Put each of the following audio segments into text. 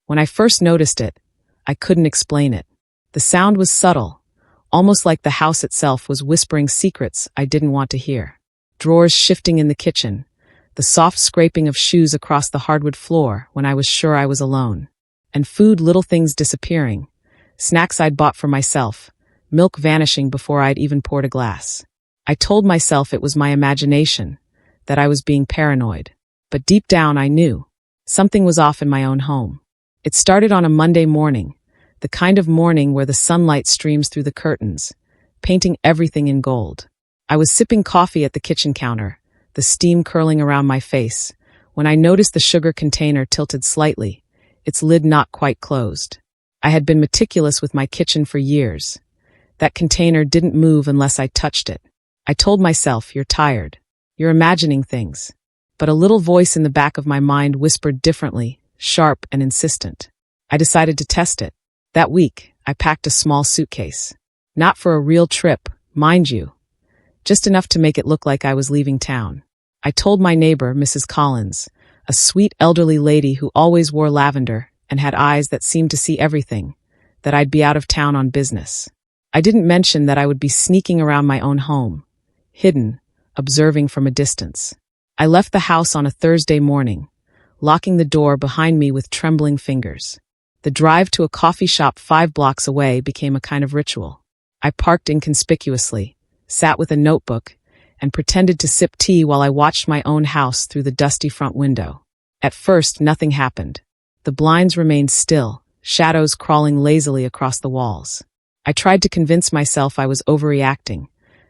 When I first noticed it, I couldn't explain it. The sound was subtle, almost like the house itself was whispering secrets I didn't want to hear. Drawers shifting in the kitchen, the soft scraping of shoes across the hardwood floor when I was sure I was alone. And food, little things disappearing, snacks I'd bought for myself, milk vanishing before I'd even poured a glass. I told myself it was my imagination, that I was being paranoid. But deep down I knew something was off in my own home. It started on a Monday morning, the kind of morning where the sunlight streams through the curtains, painting everything in gold. I was sipping coffee at the kitchen counter, the steam curling around my face, when I noticed the sugar container tilted slightly, its lid not quite closed. I had been meticulous with my kitchen for years. That container didn't move unless I touched it. I told myself, "You're tired. You're imagining things." But a little voice in the back of my mind whispered differently, sharp and insistent. I decided to test it. That week, I packed a small suitcase. Not for a real trip, mind you. Just enough to make it look like I was leaving town. I told my neighbor, Mrs. Collins, a sweet elderly lady who always wore lavender and had eyes that seemed to see everything, that I'd be out of town on business. I didn't mention that I would be sneaking around my own home, hidden, observing from a distance. I left the house on a Thursday morning, locking the door behind me with trembling fingers. The drive to a coffee shop 5 blocks away became a kind of ritual. I parked inconspicuously, sat with a notebook, and pretended to sip tea while I watched my own house through the dusty front window. At first, nothing happened. The blinds remained still, shadows crawling lazily across the walls. I tried to convince myself I was overreacting,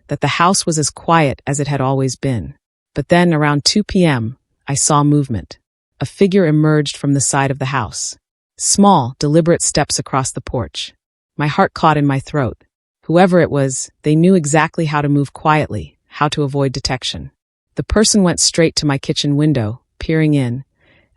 that the house was as quiet as it had always been. But then, around 2 p.m., I saw movement. A figure emerged from the side of the house. Small, deliberate steps across the porch. My heart caught in my throat. Whoever it was, they knew exactly how to move quietly, how to avoid detection. The person went straight to my kitchen window, peering in,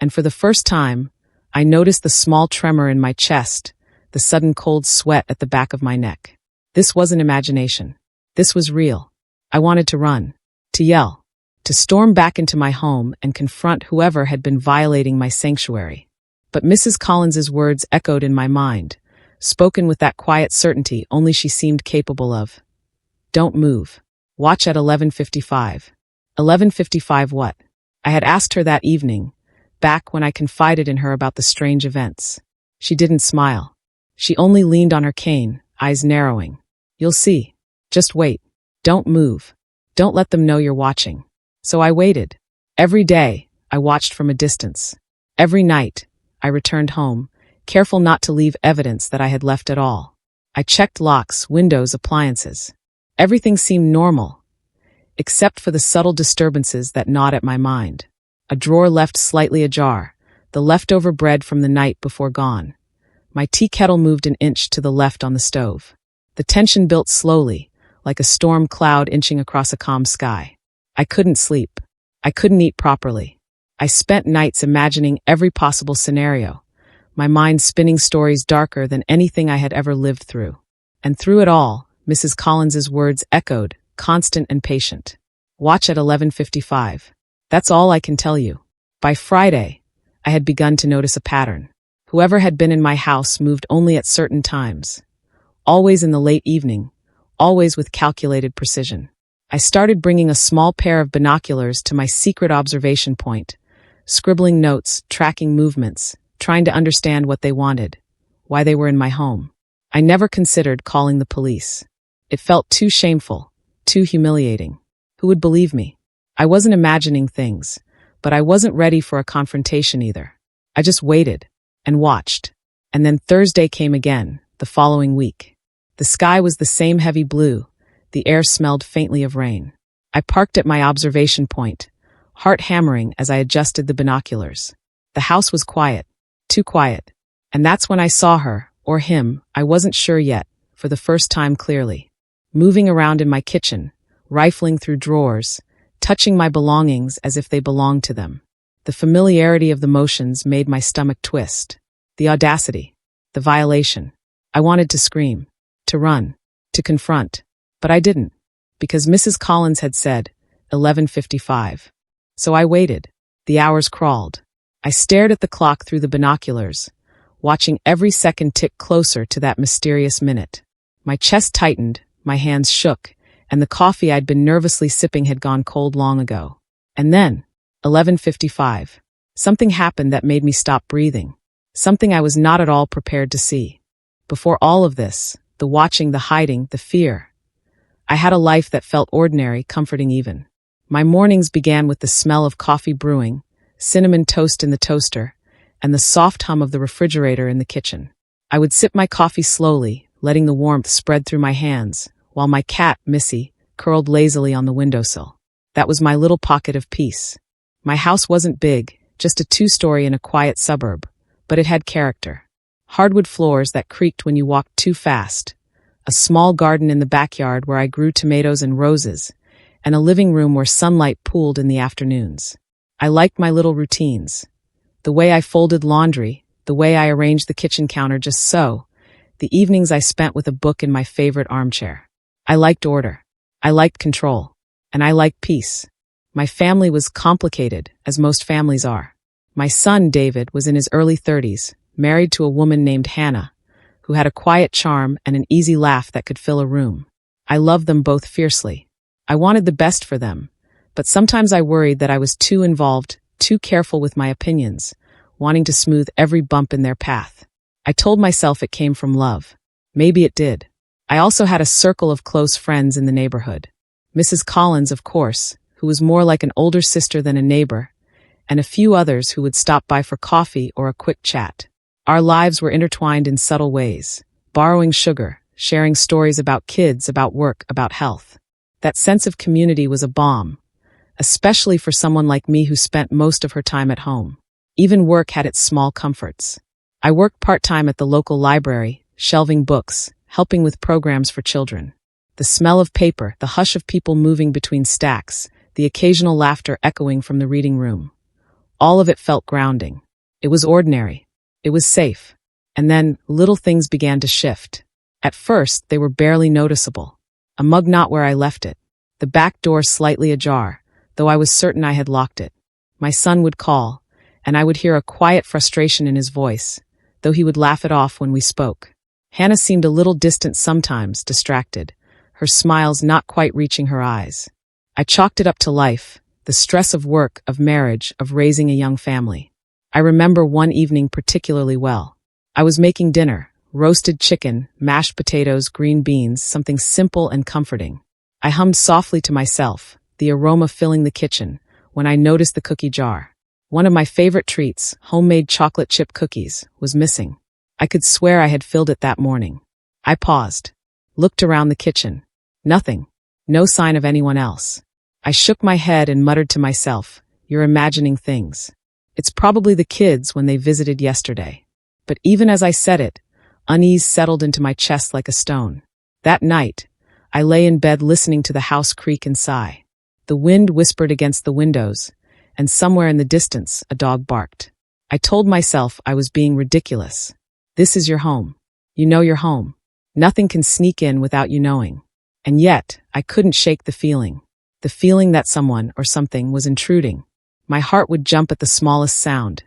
and for the first time, I noticed the small tremor in my chest, the sudden cold sweat at the back of my neck. This wasn't imagination. This was real. I wanted to run, to yell, to storm back into my home and confront whoever had been violating my sanctuary. But Mrs. Collins's words echoed in my mind, spoken with that quiet certainty only she seemed capable of. "Don't move. Watch at 11:55. 11:55 what? I had asked her that evening, back when I confided in her about the strange events. She didn't smile. She only leaned on her cane, eyes narrowing. "You'll see. Just wait. Don't move. Don't let them know you're watching." So I waited. Every day, I watched from a distance. Every night, I returned home, careful not to leave evidence that I had left at all. I checked locks, windows, appliances. Everything seemed normal, except for the subtle disturbances that gnawed at my mind. A drawer left slightly ajar, the leftover bread from the night before gone. My tea kettle moved an inch to the left on the stove. The tension built slowly, like a storm cloud inching across a calm sky. I couldn't sleep. I couldn't eat properly. I spent nights imagining every possible scenario, my mind spinning stories darker than anything I had ever lived through. And through it all, Mrs. Collins's words echoed, constant and patient. "Watch at 11:55. That's all I can tell you." By Friday, I had begun to notice a pattern. Whoever had been in my house moved only at certain times. Always in the late evening, always with calculated precision. I started bringing a small pair of binoculars to my secret observation point, scribbling notes, tracking movements, trying to understand what they wanted, why they were in my home. I never considered calling the police. It felt too shameful, too humiliating. Who would believe me? I wasn't imagining things, but I wasn't ready for a confrontation either. I just waited and watched. And then Thursday came again, the following week. The sky was the same heavy blue. The air smelled faintly of rain. I parked at my observation point, heart hammering as I adjusted the binoculars. The house was quiet, too quiet. And that's when I saw her, or him, I wasn't sure yet, for the first time clearly. Moving around in my kitchen, rifling through drawers, touching my belongings as if they belonged to them. The familiarity of the motions made my stomach twist. The audacity, the violation. I wanted to scream, to run, to confront. But I didn't, because Mrs. Collins had said, 11:55. So I waited. The hours crawled. I stared at the clock through the binoculars, watching every second tick closer to that mysterious minute. My chest tightened, my hands shook, and the coffee I'd been nervously sipping had gone cold long ago. And then, 11:55. Something happened that made me stop breathing. Something I was not at all prepared to see. Before all of this, the watching, the hiding, the fear, I had a life that felt ordinary, comforting even. My mornings began with the smell of coffee brewing, cinnamon toast in the toaster, and the soft hum of the refrigerator in the kitchen. I would sip my coffee slowly, letting the warmth spread through my hands, while my cat, Missy, curled lazily on the windowsill. That was my little pocket of peace. My house wasn't big, just a 2-story in a quiet suburb, but it had character. Hardwood floors that creaked when you walked too fast, a small garden in the backyard where I grew tomatoes and roses, and a living room where sunlight pooled in the afternoons. I liked my little routines. The way I folded laundry, the way I arranged the kitchen counter just so, the evenings I spent with a book in my favorite armchair. I liked order. I liked control. And I liked peace. My family was complicated, as most families are. My son, David, was in his early 30s, married to a woman named Hannah, who had a quiet charm and an easy laugh that could fill a room. I loved them both fiercely. I wanted the best for them, but sometimes I worried that I was too involved, too careful with my opinions, wanting to smooth every bump in their path. I told myself it came from love. Maybe it did. I also had a circle of close friends in the neighborhood. Mrs. Collins, of course, who was more like an older sister than a neighbor, and a few others who would stop by for coffee or a quick chat. Our lives were intertwined in subtle ways, borrowing sugar, sharing stories about kids, about work, about health. That sense of community was a balm, especially for someone like me who spent most of her time at home. Even work had its small comforts. I worked part-time at the local library, shelving books, helping with programs for children. The smell of paper, the hush of people moving between stacks, the occasional laughter echoing from the reading room. All of it felt grounding. It was ordinary. It was safe. And then, little things began to shift. At first, they were barely noticeable. A mug not where I left it. The back door slightly ajar, though I was certain I had locked it. My son would call, and I would hear a quiet frustration in his voice, though he would laugh it off when we spoke. Hannah seemed a little distant sometimes, distracted, her smiles not quite reaching her eyes. I chalked it up to life, the stress of work, of marriage, of raising a young family. I remember one evening particularly well. I was making dinner, roasted chicken, mashed potatoes, green beans, something simple and comforting. I hummed softly to myself, the aroma filling the kitchen, when I noticed the cookie jar. One of my favorite treats, homemade chocolate chip cookies, was missing. I could swear I had filled it that morning. I paused, looked around the kitchen. Nothing. No sign of anyone else. I shook my head and muttered to myself, "You're imagining things. It's probably the kids when they visited yesterday." But even as I said it, unease settled into my chest like a stone. That night, I lay in bed listening to the house creak and sigh. The wind whispered against the windows, and somewhere in the distance, a dog barked. I told myself I was being ridiculous. This is your home. You know you're home. Nothing can sneak in without you knowing. And yet, I couldn't shake the feeling that someone or something was intruding. My heart would jump at the smallest sound.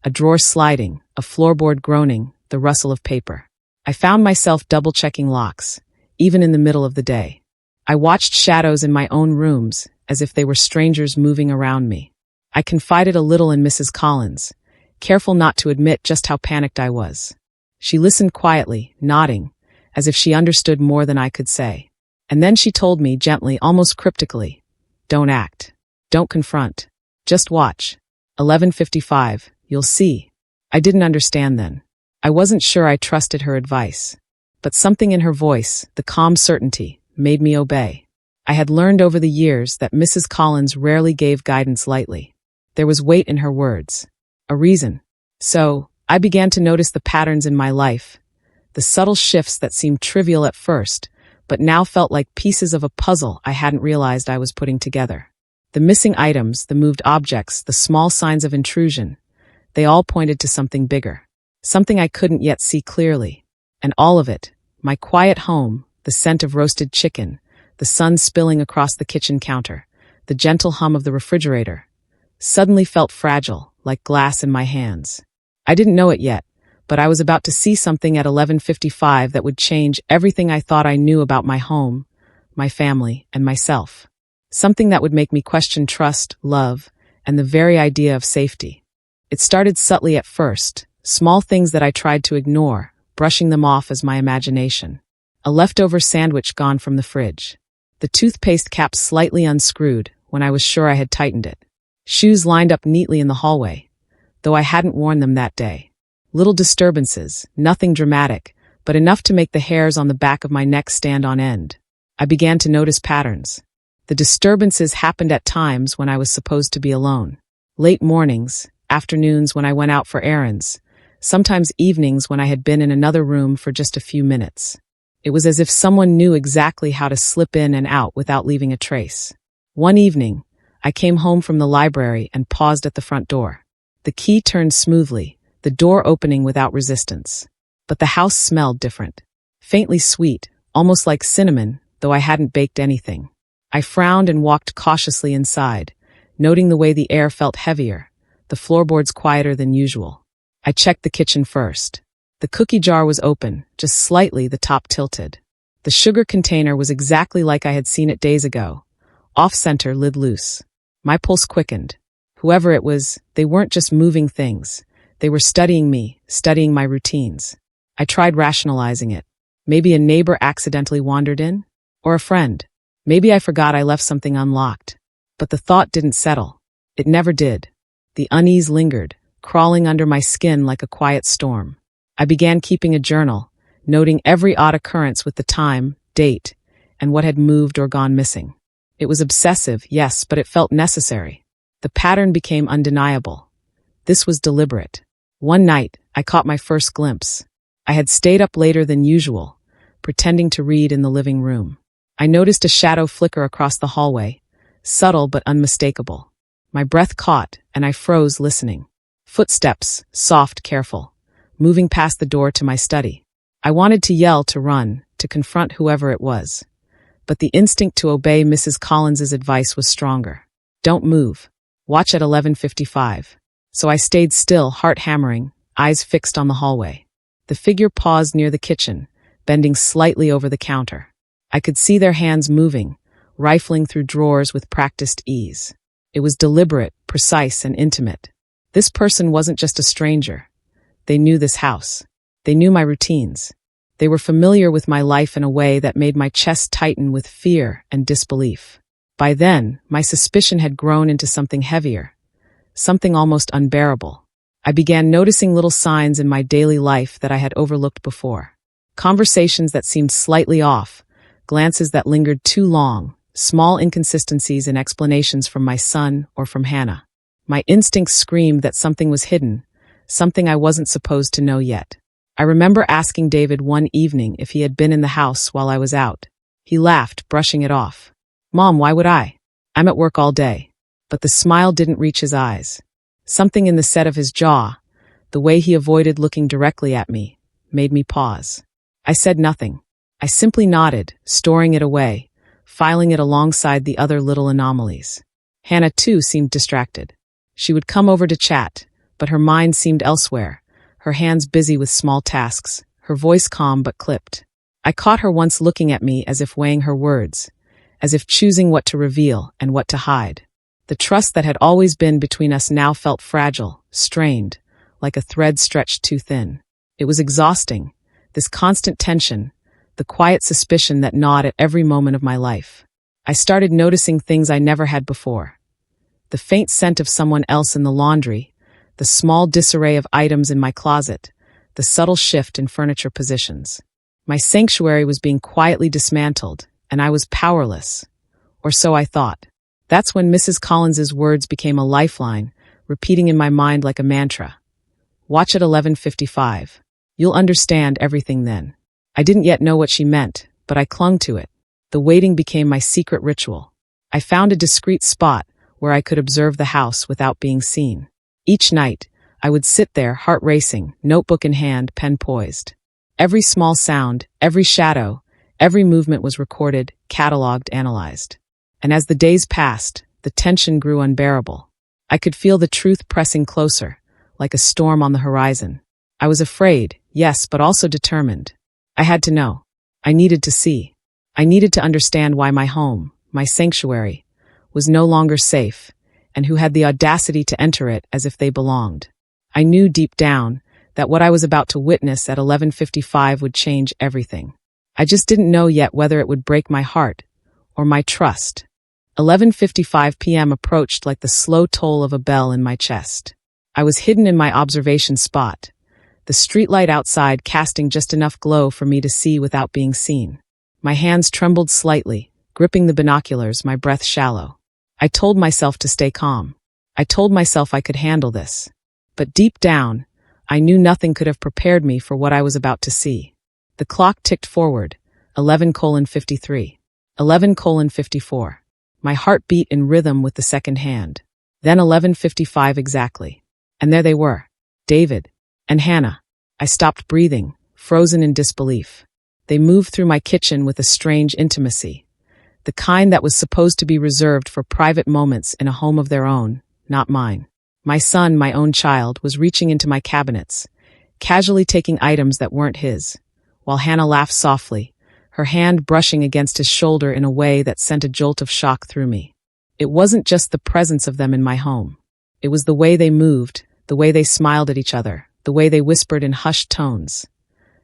A drawer sliding, a floorboard groaning, the rustle of paper. I found myself double-checking locks, even in the middle of the day. I watched shadows in my own rooms, as if they were strangers moving around me. I confided a little in Mrs. Collins, careful not to admit just how panicked I was. She listened quietly, nodding, as if she understood more than I could say. And then she told me gently, almost cryptically, "Don't act. Don't confront. Just watch. 11:55, you'll see." I didn't understand then. I wasn't sure I trusted her advice. But something in her voice, the calm certainty, made me obey. I had learned over the years that Mrs. Collins rarely gave guidance lightly. There was weight in her words. A reason. So, I began to notice the patterns in my life, the subtle shifts that seemed trivial at first, but now felt like pieces of a puzzle I hadn't realized I was putting together. The missing items, the moved objects, the small signs of intrusion, they all pointed to something bigger, something I couldn't yet see clearly. And all of it, my quiet home, the scent of roasted chicken, the sun spilling across the kitchen counter, the gentle hum of the refrigerator, suddenly felt fragile, like glass in my hands. I didn't know it yet, but I was about to see something at 11:55 that would change everything I thought I knew about my home, my family, and myself. Something that would make me question trust, love, and the very idea of safety. It started subtly at first, small things that I tried to ignore, brushing them off as my imagination. A leftover sandwich gone from the fridge. The toothpaste cap slightly unscrewed when I was sure I had tightened it. Shoes lined up neatly in the hallway, though I hadn't worn them that day. Little disturbances, nothing dramatic, but enough to make the hairs on the back of my neck stand on end. I began to notice patterns. The disturbances happened at times when I was supposed to be alone. Late mornings, afternoons when I went out for errands, sometimes evenings when I had been in another room for just a few minutes. It was as if someone knew exactly how to slip in and out without leaving a trace. One evening, I came home from the library and paused at the front door. The key turned smoothly, the door opening without resistance. But the house smelled different. Faintly sweet, almost like cinnamon, though I hadn't baked anything. I frowned and walked cautiously inside, noting the way the air felt heavier, the floorboards quieter than usual. I checked the kitchen first. The cookie jar was open, just slightly the top tilted. The sugar container was exactly like I had seen it days ago. Off-center, lid loose. My pulse quickened. Whoever it was, they weren't just moving things. They were studying me, studying my routines. I tried rationalizing it. Maybe a neighbor accidentally wandered in? Or a friend? Maybe I forgot I left something unlocked. But the thought didn't settle. It never did. The unease lingered, crawling under my skin like a quiet storm. I began keeping a journal, noting every odd occurrence with the time, date, and what had moved or gone missing. It was obsessive, yes, but it felt necessary. The pattern became undeniable. This was deliberate. One night, I caught my first glimpse. I had stayed up later than usual, pretending to read in the living room. I noticed a shadow flicker across the hallway, subtle but unmistakable. My breath caught, and I froze listening. Footsteps, soft, careful, moving past the door to my study. I wanted to yell, to run, to confront whoever it was. But the instinct to obey Mrs. Collins's advice was stronger. Don't move. Watch at 11:55. So I stayed still, heart hammering, eyes fixed on the hallway. The figure paused near the kitchen, bending slightly over the counter. I could see their hands moving, rifling through drawers with practiced ease. It was deliberate, precise, and intimate. This person wasn't just a stranger. They knew this house. They knew my routines. They were familiar with my life in a way that made my chest tighten with fear and disbelief. By then, my suspicion had grown into something heavier, something almost unbearable. I began noticing little signs in my daily life that I had overlooked before. Conversations that seemed slightly off, glances that lingered too long, small inconsistencies in explanations from my son or from Hannah. My instincts screamed that something was hidden, something I wasn't supposed to know yet. I remember asking David one evening if he had been in the house while I was out. He laughed, brushing it off. "Mom, why would I? I'm at work all day." But the smile didn't reach his eyes. Something in the set of his jaw, the way he avoided looking directly at me, made me pause. I said nothing. I simply nodded, storing it away, filing it alongside the other little anomalies. Hannah, too, seemed distracted. She would come over to chat, but her mind seemed elsewhere, her hands busy with small tasks, her voice calm but clipped. I caught her once looking at me as if weighing her words, as if choosing what to reveal and what to hide. The trust that had always been between us now felt fragile, strained, like a thread stretched too thin. It was exhausting, this constant tension, the quiet suspicion that gnawed at every moment of my life. I started noticing things I never had before. The faint scent of someone else in the laundry, the small disarray of items in my closet, the subtle shift in furniture positions. My sanctuary was being quietly dismantled, and I was powerless. Or so I thought. That's when Mrs. Collins's words became a lifeline, repeating in my mind like a mantra. Watch at 11:55. You'll understand everything then. I didn't yet know what she meant, but I clung to it. The waiting became my secret ritual. I found a discreet spot where I could observe the house without being seen. Each night, I would sit there, heart racing, notebook in hand, pen poised. Every small sound, every shadow, every movement was recorded, cataloged, analyzed. And as the days passed, the tension grew unbearable. I could feel the truth pressing closer, like a storm on the horizon. I was afraid, yes, but also determined. I had to know. I needed to see. I needed to understand why my home, my sanctuary, was no longer safe, and who had the audacity to enter it as if they belonged. I knew deep down that what I was about to witness at 11:55 would change everything. I just didn't know yet whether it would break my heart or my trust. 11:55 p.m. approached like the slow toll of a bell in my chest. I was hidden in my observation spot, the streetlight outside casting just enough glow for me to see without being seen. My hands trembled slightly, gripping the binoculars, my breath shallow. I told myself to stay calm. I told myself I could handle this. But deep down, I knew nothing could have prepared me for what I was about to see. The clock ticked forward, 11:53, 11:54. My heart beat in rhythm with the second hand. Then 11:55 exactly. And there they were, David and Hannah. I stopped breathing, frozen in disbelief. They moved through my kitchen with a strange intimacy, the kind that was supposed to be reserved for private moments in a home of their own, not mine. My son, my own child, was reaching into my cabinets, casually taking items that weren't his, while Hannah laughed softly, her hand brushing against his shoulder in a way that sent a jolt of shock through me. It wasn't just the presence of them in my home. It was the way they moved, the way they smiled at each other, the way they whispered in hushed tones.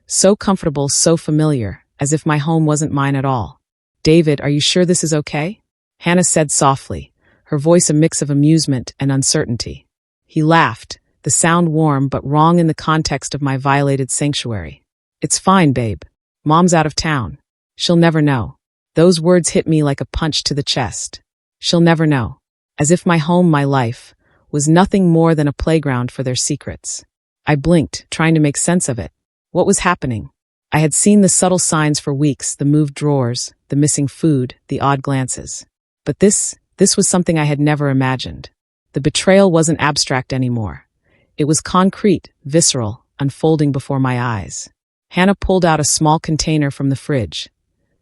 So comfortable, so familiar, as if my home wasn't mine at all. "David, are you sure this is okay?" Hannah said softly, her voice a mix of amusement and uncertainty. He laughed, the sound warm but wrong in the context of my violated sanctuary. "It's fine, babe. Mom's out of town. She'll never know." Those words hit me like a punch to the chest. She'll never know. As if my home, my life, was nothing more than a playground for their secrets. I blinked, trying to make sense of it. What was happening? I had seen the subtle signs for weeks, the moved drawers, the missing food, the odd glances. But this was something I had never imagined. The betrayal wasn't abstract anymore. It was concrete, visceral, unfolding before my eyes. Hannah pulled out a small container from the fridge,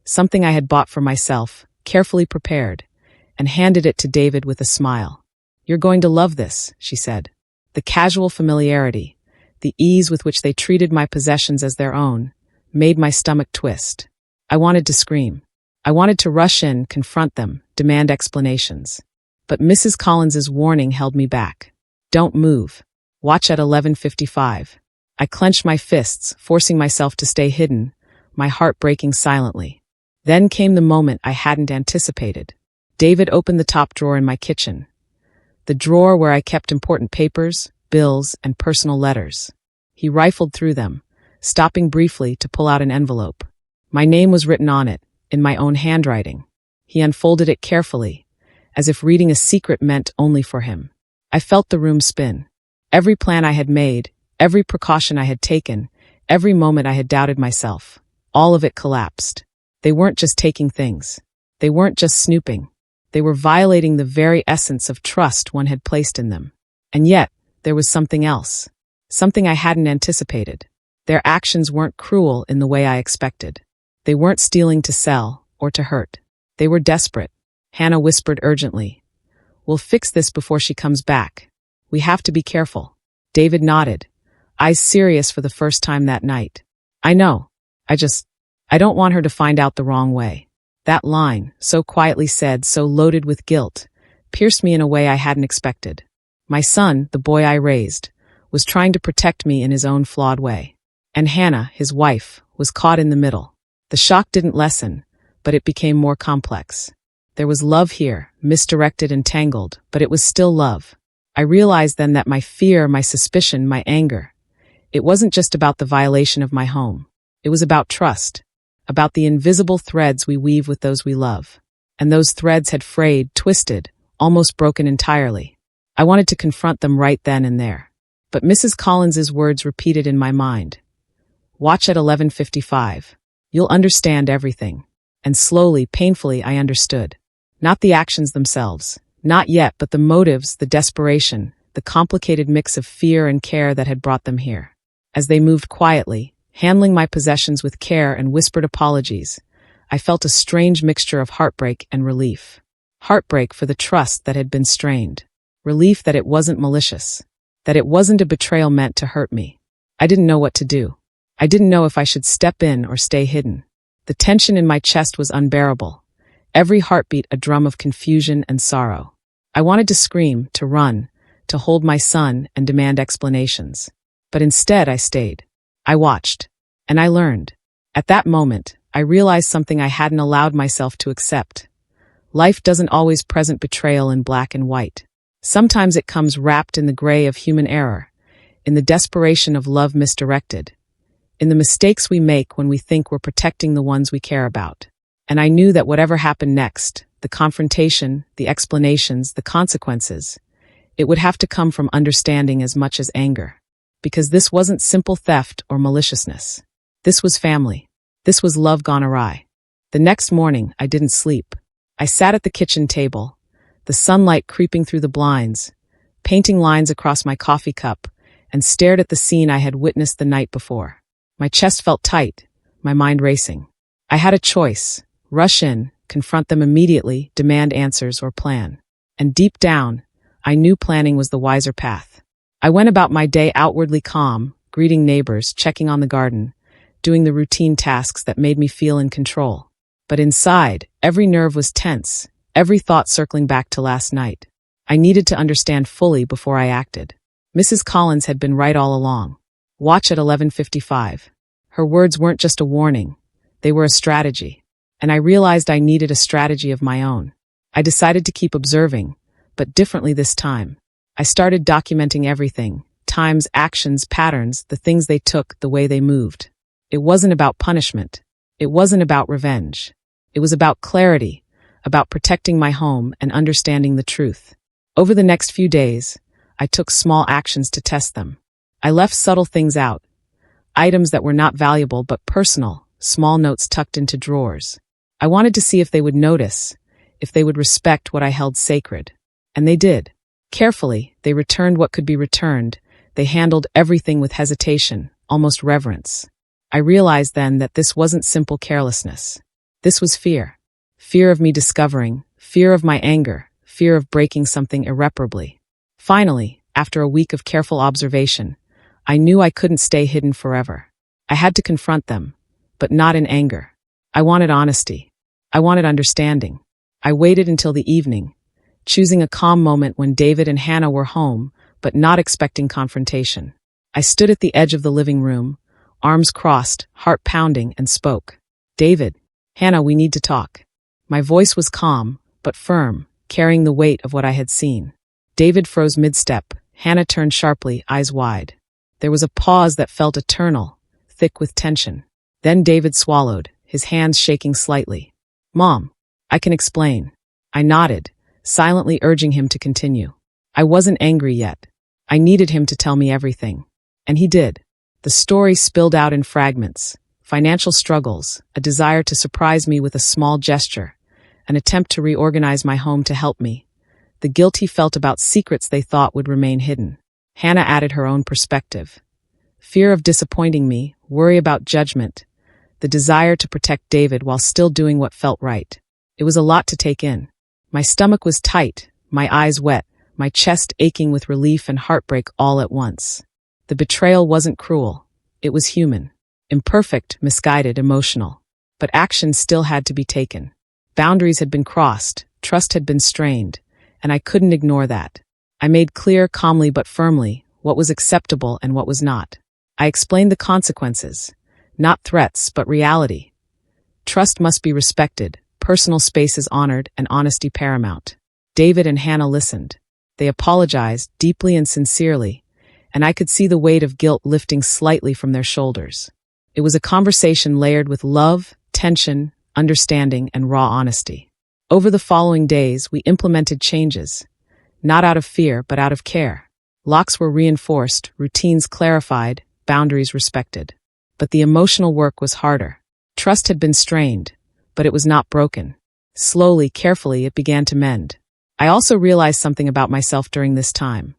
something I had bought for myself, carefully prepared, and handed it to David with a smile. "You're going to love this," she said. The casual familiarity, the ease with which they treated my possessions as their own, made my stomach twist. I wanted to scream. I wanted to rush in, confront them, demand explanations. But Mrs. Collins's warning held me back. "Don't move. Watch at 11:55. I clenched my fists, forcing myself to stay hidden, my heart breaking silently. Then came the moment I hadn't anticipated. David opened the top drawer in my kitchen, the drawer where I kept important papers, bills, and personal letters. He rifled through them, stopping briefly to pull out an envelope. My name was written on it, in my own handwriting. He unfolded it carefully, as if reading a secret meant only for him. I felt the room spin. Every plan I had made, every precaution I had taken, every moment I had doubted myself, all of it collapsed. They weren't just taking things. They weren't just snooping. They were violating the very essence of trust one had placed in them. And yet, there was something else. Something I hadn't anticipated. Their actions weren't cruel in the way I expected. They weren't stealing to sell or to hurt. They were desperate. Hannah whispered urgently. "We'll fix this before she comes back. We have to be careful." David nodded, eyes serious for the first time that night. "I know. I don't want her to find out the wrong way." That line, so quietly said, so loaded with guilt, pierced me in a way I hadn't expected. My son, the boy I raised, was trying to protect me in his own flawed way. And Hannah, his wife, was caught in the middle. The shock didn't lessen, but it became more complex. There was love here, misdirected and tangled, but it was still love. I realized then that my fear, my suspicion, my anger, it wasn't just about the violation of my home. It was about trust, about the invisible threads we weave with those we love. And those threads had frayed, twisted, almost broken entirely. I wanted to confront them right then and there. But Mrs. Collins's words repeated in my mind. "Watch at 11:55. You'll understand everything." And slowly, painfully, I understood. Not the actions themselves, not yet, but the motives, the desperation, the complicated mix of fear and care that had brought them here. As they moved quietly, handling my possessions with care and whispered apologies, I felt a strange mixture of heartbreak and relief. Heartbreak for the trust that had been strained. Relief that it wasn't malicious, that it wasn't a betrayal meant to hurt me. I didn't know what to do. I didn't know if I should step in or stay hidden. The tension in my chest was unbearable. Every heartbeat a drum of confusion and sorrow. I wanted to scream, to run, to hold my son and demand explanations. But instead I stayed. I watched. And I learned. At that moment, I realized something I hadn't allowed myself to accept. Life doesn't always present betrayal in black and white. Sometimes it comes wrapped in the gray of human error, in the desperation of love misdirected, in the mistakes we make when we think we're protecting the ones we care about. And I knew that whatever happened next, the confrontation, the explanations, the consequences, it would have to come from understanding as much as anger. Because this wasn't simple theft or maliciousness. This was family. This was love gone awry. The next morning, I didn't sleep. I sat at the kitchen table, the sunlight creeping through the blinds, painting lines across my coffee cup, and stared at the scene I had witnessed the night before. My chest felt tight, my mind racing. I had a choice: rush in, confront them immediately, demand answers, or plan. And deep down, I knew planning was the wiser path. I went about my day outwardly calm, greeting neighbors, checking on the garden, doing the routine tasks that made me feel in control. But inside, every nerve was tense, every thought circling back to last night. I needed to understand fully before I acted. Mrs. Collins had been right all along. Watch at 11:55. Her words weren't just a warning. They were a strategy. And I realized I needed a strategy of my own. I decided to keep observing, but differently this time. I started documenting everything: times, actions, patterns, the things they took, the way they moved. It wasn't about punishment. It wasn't about revenge. It was about clarity, about protecting my home and understanding the truth. Over the next few days, I took small actions to test them. I left subtle things out, items that were not valuable but personal, small notes tucked into drawers. I wanted to see if they would notice, if they would respect what I held sacred. And they did. Carefully, they returned what could be returned. They handled everything with hesitation, almost reverence. I realized then that this wasn't simple carelessness. This was fear. Fear of me discovering, fear of my anger, fear of breaking something irreparably. Finally, after a week of careful observation, I knew I couldn't stay hidden forever. I had to confront them, but not in anger. I wanted honesty. I wanted understanding. I waited until the evening, choosing a calm moment when David and Hannah were home, but not expecting confrontation. I stood at the edge of the living room, arms crossed, heart pounding, and spoke. "David, Hannah, we need to talk." My voice was calm, but firm, carrying the weight of what I had seen. David froze mid-step. Hannah turned sharply, eyes wide. There was a pause that felt eternal, thick with tension. Then David swallowed, his hands shaking slightly. "Mom, I can explain." I nodded, silently urging him to continue. I wasn't angry yet. I needed him to tell me everything. And he did. The story spilled out in fragments: financial struggles, a desire to surprise me with a small gesture, an attempt to reorganize my home to help me, the guilt he felt about secrets they thought would remain hidden. Hannah added her own perspective. Fear of disappointing me, worry about judgment, the desire to protect David while still doing what felt right. It was a lot to take in. My stomach was tight, my eyes wet, my chest aching with relief and heartbreak all at once. The betrayal wasn't cruel. It was human. Imperfect, misguided, emotional. But action still had to be taken. Boundaries had been crossed, trust had been strained, and I couldn't ignore that. I made clear, calmly but firmly, what was acceptable and what was not. I explained the consequences. Not threats, but reality. Trust must be respected, personal space is honored, and honesty paramount. David and Hannah listened. They apologized, deeply and sincerely, and I could see the weight of guilt lifting slightly from their shoulders. It was a conversation layered with love, tension, understanding, and raw honesty. Over the following days, we implemented changes. Not out of fear, but out of care. Locks were reinforced, routines clarified, boundaries respected. But the emotional work was harder. Trust had been strained, but it was not broken. Slowly, carefully, it began to mend. I also realized something about myself during this time.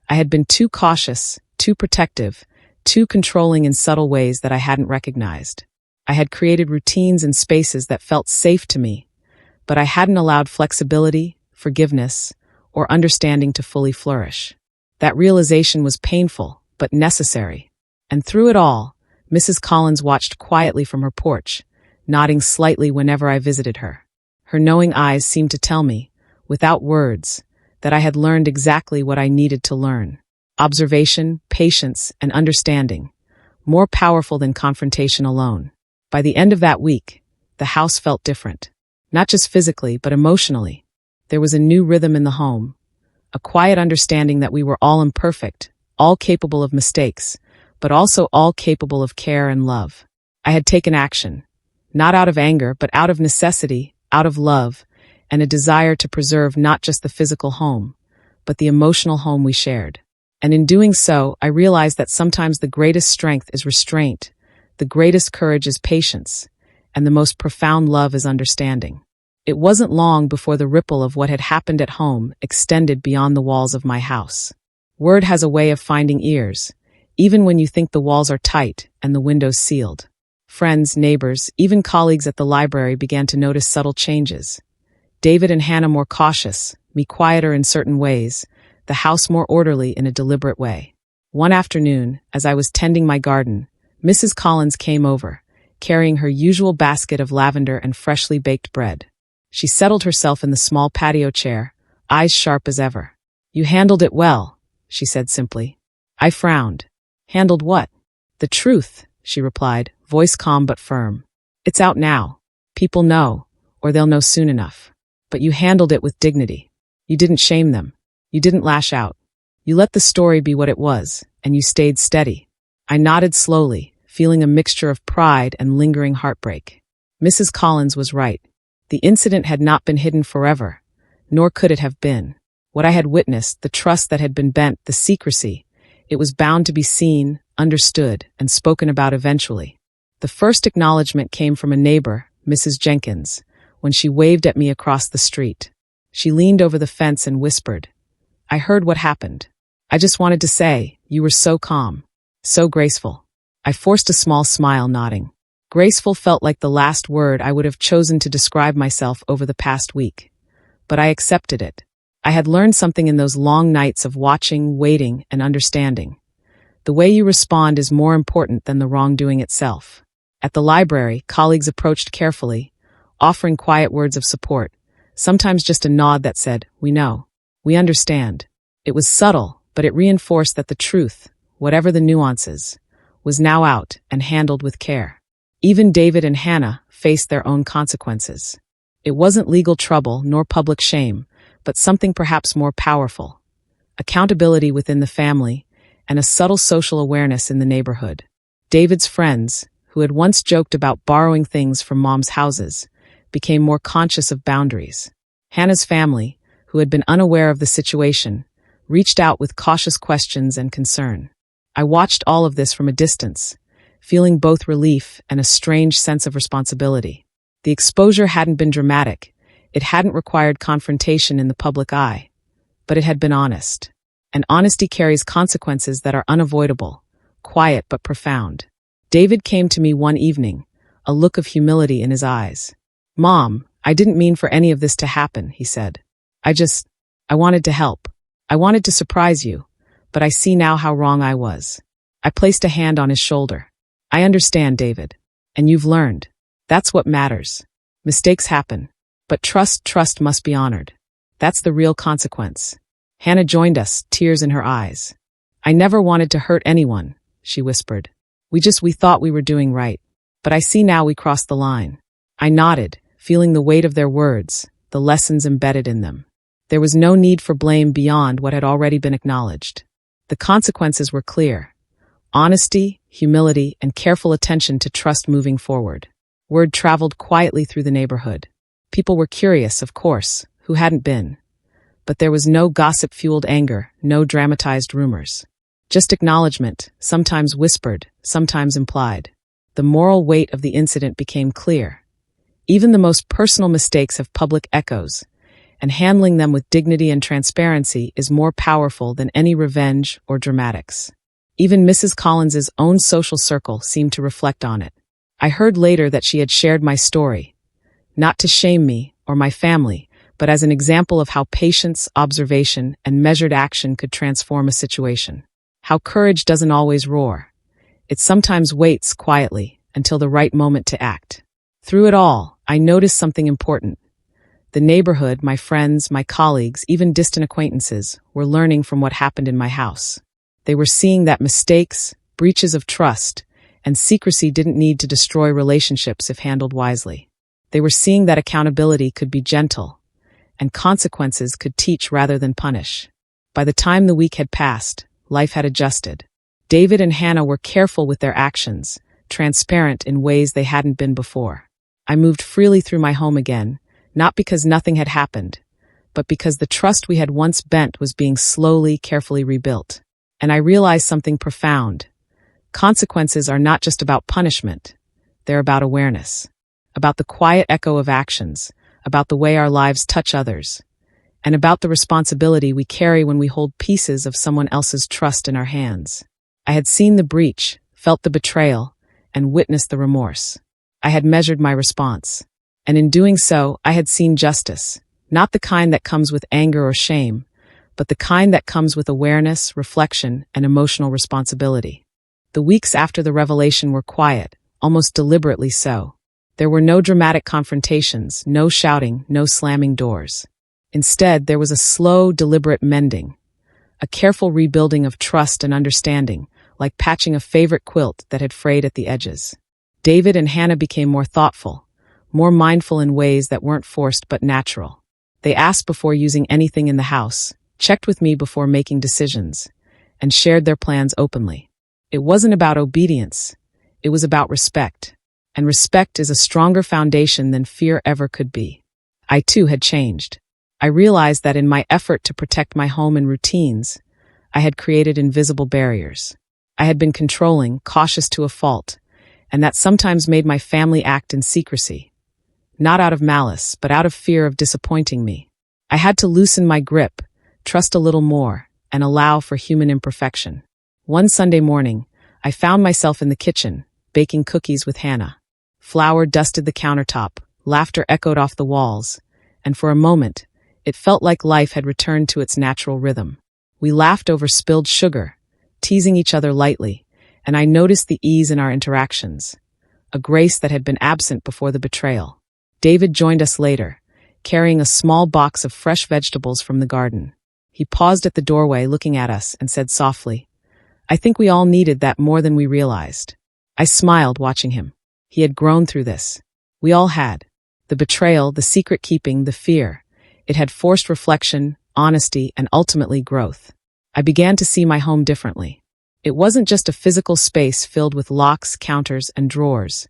I had been too cautious, too protective, too controlling in subtle ways that I hadn't recognized. I had created routines and spaces that felt safe to me, but I hadn't allowed flexibility, forgiveness, or understanding to fully flourish. That realization was painful, but necessary. And through it all, Mrs. Collins watched quietly from her porch, nodding slightly whenever I visited her. Her knowing eyes seemed to tell me, without words, that I had learned exactly what I needed to learn. Observation, patience, and understanding, more powerful than confrontation alone. By the end of that week, the house felt different. Not just physically, but emotionally. There was a new rhythm in the home, a quiet understanding that we were all imperfect, all capable of mistakes, but also all capable of care and love. I had taken action, not out of anger, but out of necessity, out of love, and a desire to preserve not just the physical home, but the emotional home we shared. And in doing so, I realized that sometimes the greatest strength is restraint, the greatest courage is patience, and the most profound love is understanding. It wasn't long before the ripple of what had happened at home extended beyond the walls of my house. Word has a way of finding ears, even when you think the walls are tight and the windows sealed. Friends, neighbors, even colleagues at the library began to notice subtle changes. David and Hannah more cautious, me quieter in certain ways, the house more orderly in a deliberate way. One afternoon, as I was tending my garden, Mrs. Collins came over, carrying her usual basket of lavender and freshly baked bread. She settled herself in the small patio chair, eyes sharp as ever. "You handled it well," she said simply. I frowned. "Handled what?" "The truth," she replied, voice calm but firm. "It's out now. People know, or they'll know soon enough. But you handled it with dignity. You didn't shame them. You didn't lash out. You let the story be what it was, and you stayed steady." I nodded slowly, feeling a mixture of pride and lingering heartbreak. Mrs. Collins was right. The incident had not been hidden forever, nor could it have been. What I had witnessed, the trust that had been bent, the secrecy, it was bound to be seen, understood, and spoken about eventually. The first acknowledgement came from a neighbor, Mrs. Jenkins, when she waved at me across the street. She leaned over the fence and whispered, "I heard what happened. I just wanted to say, you were so calm, so graceful." I forced a small smile, nodding. Graceful felt like the last word I would have chosen to describe myself over the past week. But I accepted it. I had learned something in those long nights of watching, waiting, and understanding. The way you respond is more important than the wrongdoing itself. At the library, colleagues approached carefully, offering quiet words of support, sometimes just a nod that said, "We know. We understand." It was subtle, but it reinforced that the truth, whatever the nuances, was now out and handled with care. Even David and Hannah faced their own consequences. It wasn't legal trouble nor public shame, but something perhaps more powerful. Accountability within the family and a subtle social awareness in the neighborhood. David's friends, who had once joked about borrowing things from mom's houses, became more conscious of boundaries. Hannah's family, who had been unaware of the situation, reached out with cautious questions and concern. I watched all of this from a distance, feeling both relief and a strange sense of responsibility. The exposure hadn't been dramatic, it hadn't required confrontation in the public eye, but it had been honest. And honesty carries consequences that are unavoidable, quiet but profound. David came to me one evening, a look of humility in his eyes. "Mom, I didn't mean for any of this to happen," he said. I wanted to help. I wanted to surprise you, but I see now how wrong I was." I placed a hand on his shoulder. "I understand, David. And you've learned. That's what matters. Mistakes happen. But trust must be honored. That's the real consequence." Hannah joined us, tears in her eyes. "I never wanted to hurt anyone," she whispered. We thought we were doing right. But I see now we crossed the line." I nodded, feeling the weight of their words, the lessons embedded in them. There was no need for blame beyond what had already been acknowledged. The consequences were clear. Honesty, humility, and careful attention to trust moving forward. Word traveled quietly through the neighborhood. People were curious, of course, who hadn't been. But there was no gossip-fueled anger, no dramatized rumors. Just acknowledgement, sometimes whispered, sometimes implied. The moral weight of the incident became clear. Even the most personal mistakes have public echoes, and handling them with dignity and transparency is more powerful than any revenge or dramatics. Even Mrs. Collins's own social circle seemed to reflect on it. I heard later that she had shared my story, not to shame me or my family, but as an example of how patience, observation, and measured action could transform a situation. How courage doesn't always roar. It sometimes waits quietly until the right moment to act. Through it all, I noticed something important. The neighborhood, my friends, my colleagues, even distant acquaintances, were learning from what happened in my house. They were seeing that mistakes, breaches of trust, and secrecy didn't need to destroy relationships if handled wisely. They were seeing that accountability could be gentle, and consequences could teach rather than punish. By the time the week had passed, life had adjusted. David and Hannah were careful with their actions, transparent in ways they hadn't been before. I moved freely through my home again, not because nothing had happened, but because the trust we had once bent was being slowly, carefully rebuilt. And I realized something profound. Consequences are not just about punishment. They're about awareness, about the quiet echo of actions, about the way our lives touch others, and about the responsibility we carry when we hold pieces of someone else's trust in our hands. I had seen the breach, felt the betrayal, and witnessed the remorse. I had measured my response. And in doing so, I had seen justice, not the kind that comes with anger or shame, but the kind that comes with awareness, reflection, and emotional responsibility. The weeks after the revelation were quiet, almost deliberately so. There were no dramatic confrontations, no shouting, no slamming doors. Instead, there was a slow, deliberate mending, a careful rebuilding of trust and understanding, like patching a favorite quilt that had frayed at the edges. David and Hannah became more thoughtful, more mindful in ways that weren't forced but natural. They asked before using anything in the house, checked with me before making decisions, and shared their plans openly. It wasn't about obedience, it was about respect. And respect is a stronger foundation than fear ever could be. I too had changed. I realized that in my effort to protect my home and routines, I had created invisible barriers. I had been controlling, cautious to a fault, and that sometimes made my family act in secrecy. Not out of malice, but out of fear of disappointing me. I had to loosen my grip, trust a little more, and allow for human imperfection. One Sunday morning, I found myself in the kitchen, baking cookies with Hannah. Flour dusted the countertop, laughter echoed off the walls, and for a moment, it felt like life had returned to its natural rhythm. We laughed over spilled sugar, teasing each other lightly, and I noticed the ease in our interactions, a grace that had been absent before the betrayal. David joined us later, carrying a small box of fresh vegetables from the garden. He paused at the doorway looking at us and said softly, "I think we all needed that more than we realized." I smiled watching him. He had grown through this. We all had. The betrayal, the secret keeping, the fear. It had forced reflection, honesty, and ultimately growth. I began to see my home differently. It wasn't just a physical space filled with locks, counters, and drawers.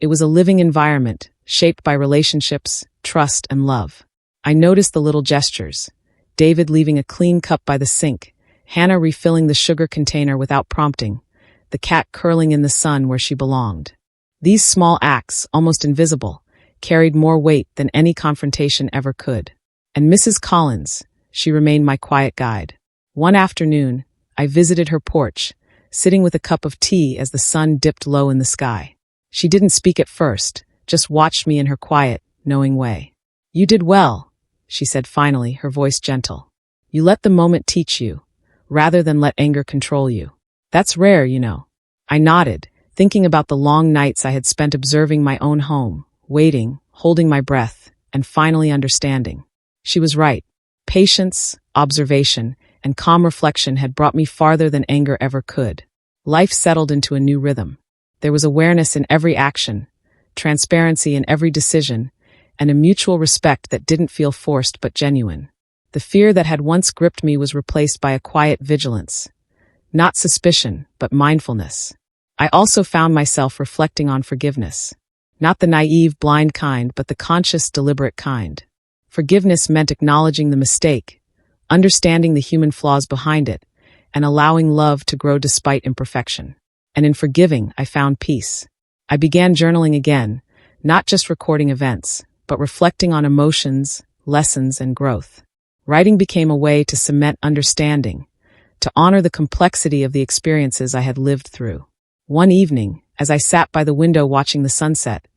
It was a living environment, shaped by relationships, trust, and love. I noticed the little gestures. David leaving a clean cup by the sink, Hannah refilling the sugar container without prompting, the cat curling in the sun where she belonged. These small acts, almost invisible, carried more weight than any confrontation ever could. And Mrs. Collins, she remained my quiet guide. One afternoon, I visited her porch, sitting with a cup of tea as the sun dipped low in the sky. She didn't speak at first, just watched me in her quiet, knowing way. "You did well," she said finally, her voice gentle. "You let the moment teach you, rather than let anger control you. That's rare, you know." I nodded, thinking about the long nights I had spent observing my own home, waiting, holding my breath, and finally understanding. She was right. Patience, observation, and calm reflection had brought me farther than anger ever could. Life settled into a new rhythm. There was awareness in every action, transparency in every decision, and a mutual respect that didn't feel forced but genuine. The fear that had once gripped me was replaced by a quiet vigilance. Not suspicion, but mindfulness. I also found myself reflecting on forgiveness. Not the naive, blind kind, but the conscious, deliberate kind. Forgiveness meant acknowledging the mistake, understanding the human flaws behind it, and allowing love to grow despite imperfection. And in forgiving, I found peace. I began journaling again, not just recording events, but reflecting on emotions, lessons, and growth. Writing became a way to cement understanding, to honor the complexity of the experiences I had lived through. One evening, as I sat by the window watching the sunset,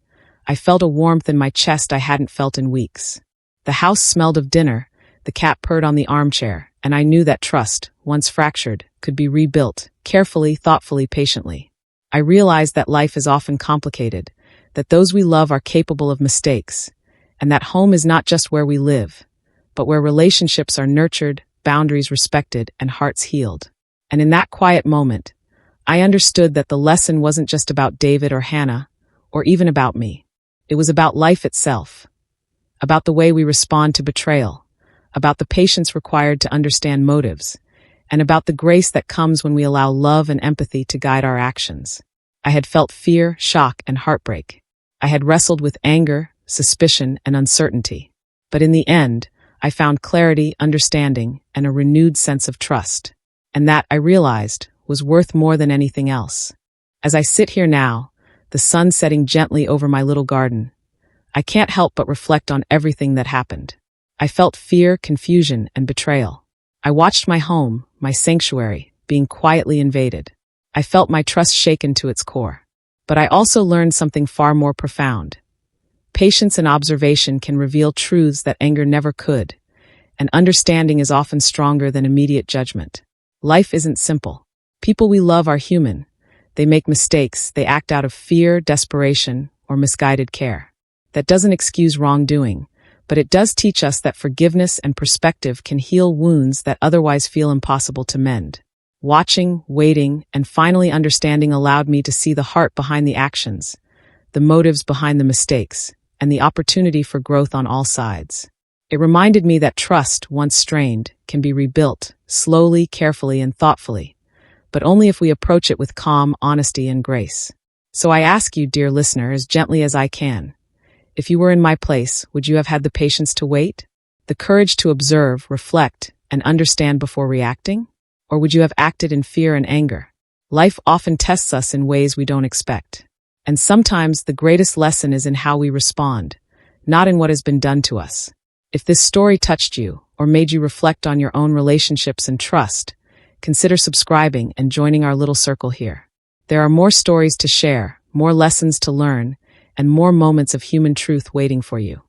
I felt a warmth in my chest I hadn't felt in weeks. The house smelled of dinner, the cat purred on the armchair, and I knew that trust, once fractured, could be rebuilt, carefully, thoughtfully, patiently. I realized that life is often complicated, that those we love are capable of mistakes, and that home is not just where we live, but where relationships are nurtured, boundaries respected, and hearts healed. And in that quiet moment, I understood that the lesson wasn't just about David or Hannah, or even about me. It was about life itself, about the way we respond to betrayal, about the patience required to understand motives, and about the grace that comes when we allow love and empathy to guide our actions. I had felt fear, shock, and heartbreak. I had wrestled with anger, suspicion, and uncertainty. But in the end, I found clarity, understanding, and a renewed sense of trust. And that, I realized, was worth more than anything else. As I sit here now, the sun setting gently over my little garden, I can't help but reflect on everything that happened. I felt fear, confusion, and betrayal. I watched my home, my sanctuary, being quietly invaded. I felt my trust shaken to its core. But I also learned something far more profound. Patience and observation can reveal truths that anger never could, and understanding is often stronger than immediate judgment. Life isn't simple. People we love are human. They make mistakes, they act out of fear, desperation, or misguided care. That doesn't excuse wrongdoing, but it does teach us that forgiveness and perspective can heal wounds that otherwise feel impossible to mend. Watching, waiting, and finally understanding allowed me to see the heart behind the actions, the motives behind the mistakes, and the opportunity for growth on all sides. It reminded me that trust, once strained, can be rebuilt, slowly, carefully, and thoughtfully, but only if we approach it with calm, honesty, and grace. So I ask you, dear listener, as gently as I can, if you were in my place, would you have had the patience to wait? The courage to observe, reflect, and understand before reacting? Or would you have acted in fear and anger? Life often tests us in ways we don't expect. And sometimes the greatest lesson is in how we respond, not in what has been done to us. If this story touched you, or made you reflect on your own relationships and trust, consider subscribing and joining our little circle here. There are more stories to share, more lessons to learn, and more moments of human truth waiting for you.